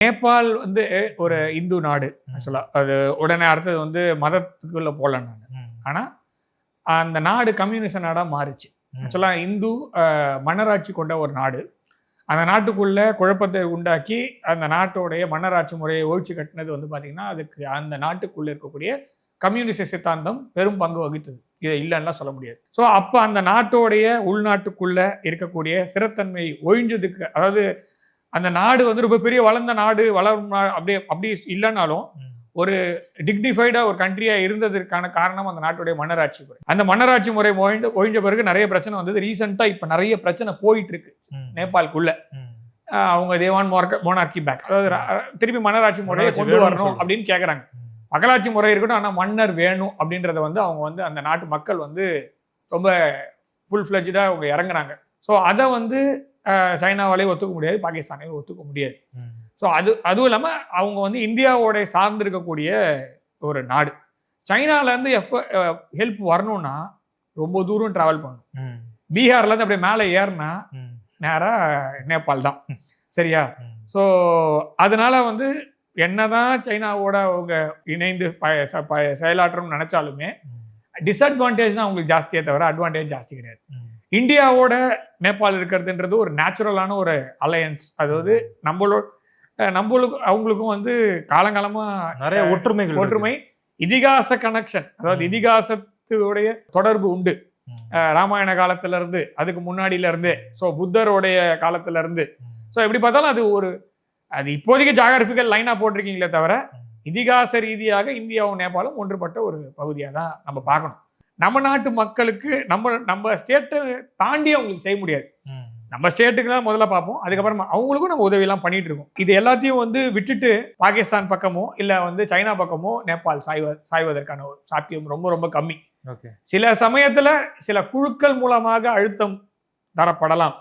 நேபாள் வந்து ஒரு இந்து நாடு ஆக்சுவலா. அது உடனே அடுத்தது வந்து மதத்துக்குள்ள போல நான். ஆனா அந்த நாடு கம்யூனிச நாடா மாறுச்சு. ஆக்சுவலா இந்து மன்னராட்சி கொண்ட ஒரு நாடு. அந்த நாட்டுக்குள்ள குழப்பத்தை உண்டாக்கி அந்த நாட்டோடைய மன்னராட்சி முறையை ஒழிச்சு கட்டினது வந்து பாத்தீங்கன்னா, அதுக்கு அந்த நாட்டுக்குள்ள இருக்கக்கூடிய கம்யூனிச சித்தாந்தம் பெரும் பங்கு வகித்தது. இதை இல்லைன்னா சொல்ல முடியாது. ஸோ அப்ப அந்த நாட்டோடைய உள்நாட்டுக்குள்ள இருக்கக்கூடிய ஸ்திரத்தன்மை ஒழிஞ்சதுக்கு, அதாவது அந்த நாடு வந்து ரொம்ப பெரிய வளர்ந்த நாடு, வளரும் அப்படி இல்லைனாலும் ஒரு டிக்னிஃபைடா ஒரு கண்ட்ரியா இருந்ததற்கான காரணம் அந்த நாட்டுடைய மன்னராட்சி முறை. அந்த மன்னராட்சி முறை ஒழிஞ்ச பிறகு நிறைய பிரச்சனை வந்தது. ரீசெண்டா இப்ப நிறைய பிரச்சனை போயிட்டு இருக்கு நேபாளுக்குள்ள. அவங்க தேவான் மோனார்கி பேக், அதாவது திருப்பி மன்னராட்சி முறையை கொண்டு வரணும் அப்படின்னு கேட்கறாங்க. மக்களாட்சி முறை இருக்கட்டும், ஆனா மன்னர் வேணும் அப்படின்றத வந்து அவங்க வந்து அந்த நாட்டு மக்கள் வந்து ரொம்ப ஃபுல் ஃபிளஜ்டா அவங்க இறங்குறாங்க. ஸோ அதை வந்து சைனாவாலேயே ஒத்துக்க முடியாது, பாகிஸ்தானையும் ஒத்துக்க முடியாது. ஸோ அதுவும் இல்லாமல் அவங்க வந்து இந்தியாவோட சார்ந்து இருக்கக்கூடிய ஒரு நாடு. சைனாலேருந்து ஹெல்ப் வரணும்னா ரொம்ப தூரம் ட்ராவல் பண்ணணும். பீகார்லேருந்து அப்படியே மேலே ஏறினா நேராக நேபாள் தான். சரியா? ஸோ அதனால வந்து என்னதான் சைனாவோட அவங்க இணைந்து செயலாற்றணும்னு நினைச்சாலுமே டிஸ்அட்வான்டேஜ் தான் அவங்களுக்கு ஜாஸ்தியே தவிர அட்வான்டேஜ் ஜாஸ்தி கிடையாது. இந்தியாவோட நேபாள் இருக்கிறதுன்றது ஒரு நேச்சுரலான ஒரு அலையன்ஸ். அதாவது நம்மளுக்கு அவங்களுக்கும் வந்து காலங்காலமா நிறைய ஒற்றுமை இதிகாச கனெக்ஷன், அதாவது இதிகாசத்துடைய தொடர்பு உண்டு. ராமாயண காலத்துல இருந்து, அதுக்கு முன்னாடியில இருந்து, ஸோ புத்தருடைய காலத்துல இருந்து. ஸோ எப்படி பார்த்தாலும் அது இப்போதைக்கு ஜாகிரபிக்கல் லைனா போட்டிருக்கீங்களே தவிர இதிகாச ரீதியாக இந்தியாவும் நேபாளும் ஒன்றுபட்ட ஒரு பகுதியாக தான் நம்ம பார்க்கணும். நம்ம நாட்டு மக்களுக்கு நம்ம ஸ்டேட்டை தாண்டி அவங்களுக்கு செய்ய முடியாது. நம்ம ஸ்டேட்டுக்கு தான் முதல்ல பார்ப்போம், அதுக்கப்புறமா அவங்களுக்கும் நம்ம உதவியெல்லாம் பண்ணிட்டு இருக்கோம். இது எல்லாத்தையும் வந்து விட்டுட்டு பாகிஸ்தான் பக்கமோ இல்லை வந்து சைனா பக்கமோ நேபாள் சாய்வதற்கான சாத்தியம் ரொம்ப ரொம்ப கம்மி. சில சமயத்துல சில குழுக்கள் மூலமாக அழுத்தம் தரப்படலாம்.